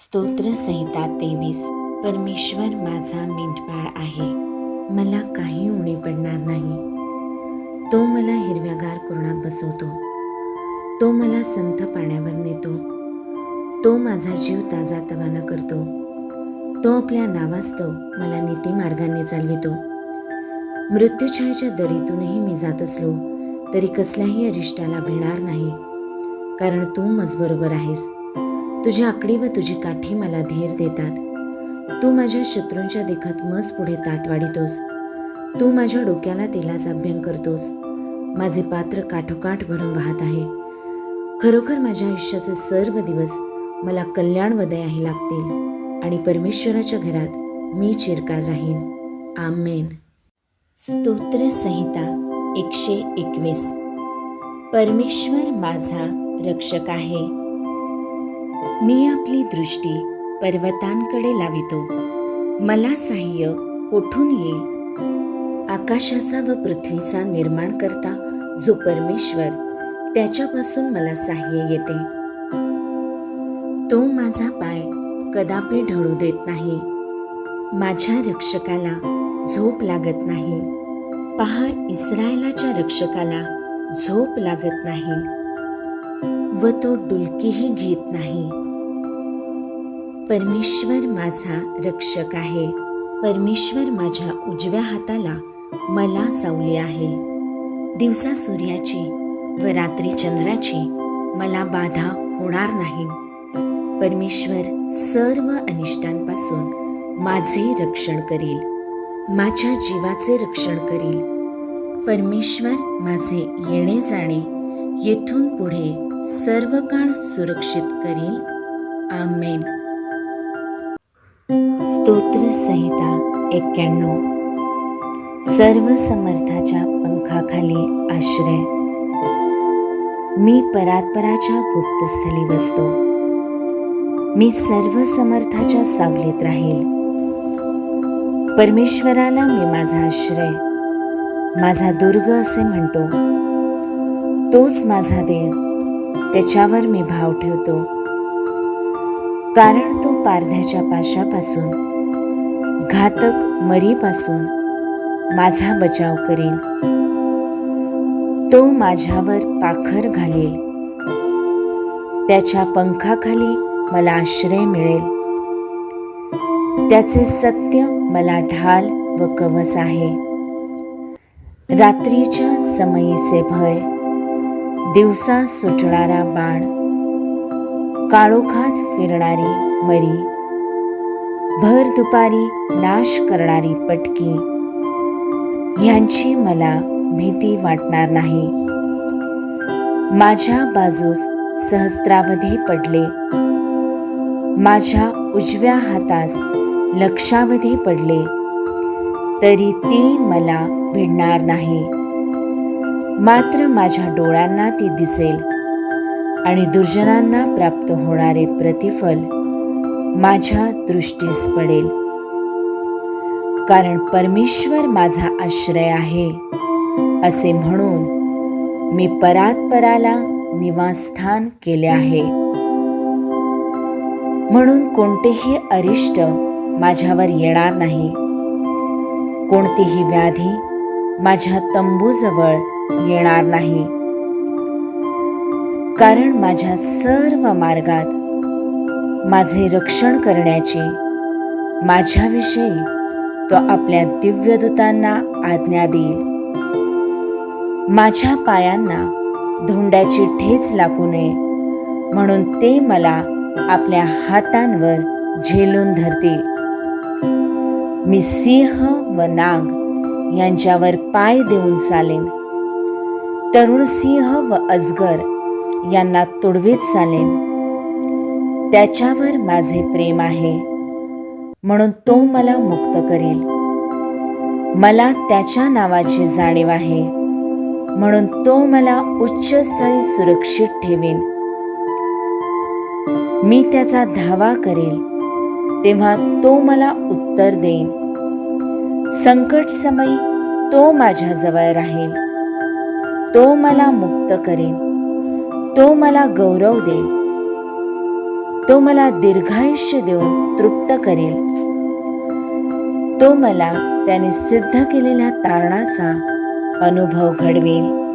स्तोत्र संहिता 23. परमेश्वर माझा मेंढपाळ आहे, मला काही उणे पडणार नाही. तो मला हिरव्यागार कुरणात बसवतो, तो मला संथ पाण्यावर नेतो, तो माझा जीव ताजा तवाना करतो, तो आपल्या नावास्तव मला नीती मार्गाने चालवितो. मृत्यूछायेच्या दरीतूनही मी जात असलो तरी कसल्याही अरिष्टाला भिणार नाही, कारण तू माझबरोबर आहेस. तुझी आकडी व तुझी काठी मला धीर देतात. तू माझ्या शत्रूंच्या देखत मज पुढे ताट वाढितोस. तू माझ्या डोक्याला तेलाचा अभ्यंग करतोस. माझे पात्र काठोकाठ भरून वाहत आहे. खरोखर माझ्या आयुष्याचे सर्व दिवस मला कल्याण व दयाही लागतील आणि परमेश्वराच्या घरात मी चिरकाल राहीन. आमेन. स्तोत्र संहिता 121. परमेश्वर माझा रक्षक आहे. मी आपली दृष्टी पर्वतांकडे लावितो. मला सहाय्य कोठून येईल? आकाशाचा व पृथ्वीचा निर्माण करता जो परमेश्वर, त्याच्यापासून मला सहाय्य येते. तो माझा पाय कदापि ढळू देत नाही. माझ्या रक्षकाला झोप लागत नाही. पहा, इस्रायलाच्या रक्षकाला झोप लागत नाही व तो डुलकीही घेत नाही. परमेश्वर माझा रक्षक आहे. परमेश्वर माझ्या उजव्या हाताला मला सावली आहे. दिवसा सूर्याची व रात्री चंद्राची मला बाधा होणार नाही. परमेश्वर सर्व अनिष्टांपासून माझे रक्षण करील, माझ्या जीवाचे रक्षण करील. परमेश्वर माझे येणे जाणे येथून पुढे सर्व काळ सुरक्षित करील. आमेन. स्तोत्र संहिता 91. सर्व समर्थाच्या पंखाखाली आश्रय. मी परात्पराच्या गुप्तस्थली बसतो. मी सर्व समर्थाच्या सावलीत राहील. परमेश्वराला मी माझा आश्रय, माझा दुर्ग असे म्हणतो. तोच माझा देव, त्याच्यावर मी भाव ठेवतो. कारण तो पारध्याच्या पाशापासून, घातक मरीपासून माझा बचाव करेल. तो माझ्यावर पाखर घालेल. त्याच्या पंखाखाली मला आश्रय मिळेल. त्याचे सत्य मला ढाल व कवच आहे. रात्रीच्या समयीचे भय, दिवसा सुटणारा बाण, काळोखात फिरणारी मरी, भर दुपारी नाश करणारी पटकी, ह्यांची मला भीती वाटणार नाही. माझ्या बाजूस सहस्त्रावधी पडले, माझ्या उजव्या हातास लक्षावधी पडले, तरी ती मला भिडणार नाही. मात्र माझ्या डोळ्यांना ती दिसेल आणि दुर्जनांना प्राप्त होणारे प्रतिफल माझ्या दृष्टीस पडेल. कारण परमेश्वर माझा आश्रय आहे असे म्हणून मी परात्पराला निवासस्थान केले आहे. म्हणून कोणतेही अरिष्ट माझ्यावर येणार नाही. कोणतीही व्याधी माझ्या तंबूजवळ येणार नाही. कारण माझ्या सर्व मार्गात माझे रक्षण करण्याची माझ्याविषयी तो आपल्या दिव्यदूतांना आज्ञा देईल. माझ्या पायांना धोंड्याची ठेच लागू नये म्हणून ते मला आपल्या हातांवर झेलून धरतील. मी सिंह व नाग यांच्यावर पाय देऊन चालेन. तरुण सिंह व अजगर यांना तुडवीत चालेन. त्याच्यावर माझे प्रेम आहे म्हणून तो मला मुक्त करेल. मला त्याच्या नावाची जाणीव आहे म्हणून तो मला उच्च स्थळी सुरक्षित ठेवेन. मी त्याचा धावा करेल तेव्हा तो मला उत्तर देईन. संकट समयी तो माझ्याजवळ राहील. तो मला मुक्त करेन. तो मला गौरव देईल. तो मला दीर्घायुष्य देऊन तृप्त करेल. तो मला त्याने सिद्ध केलेल्या तारणाचा अनुभव घडवेल.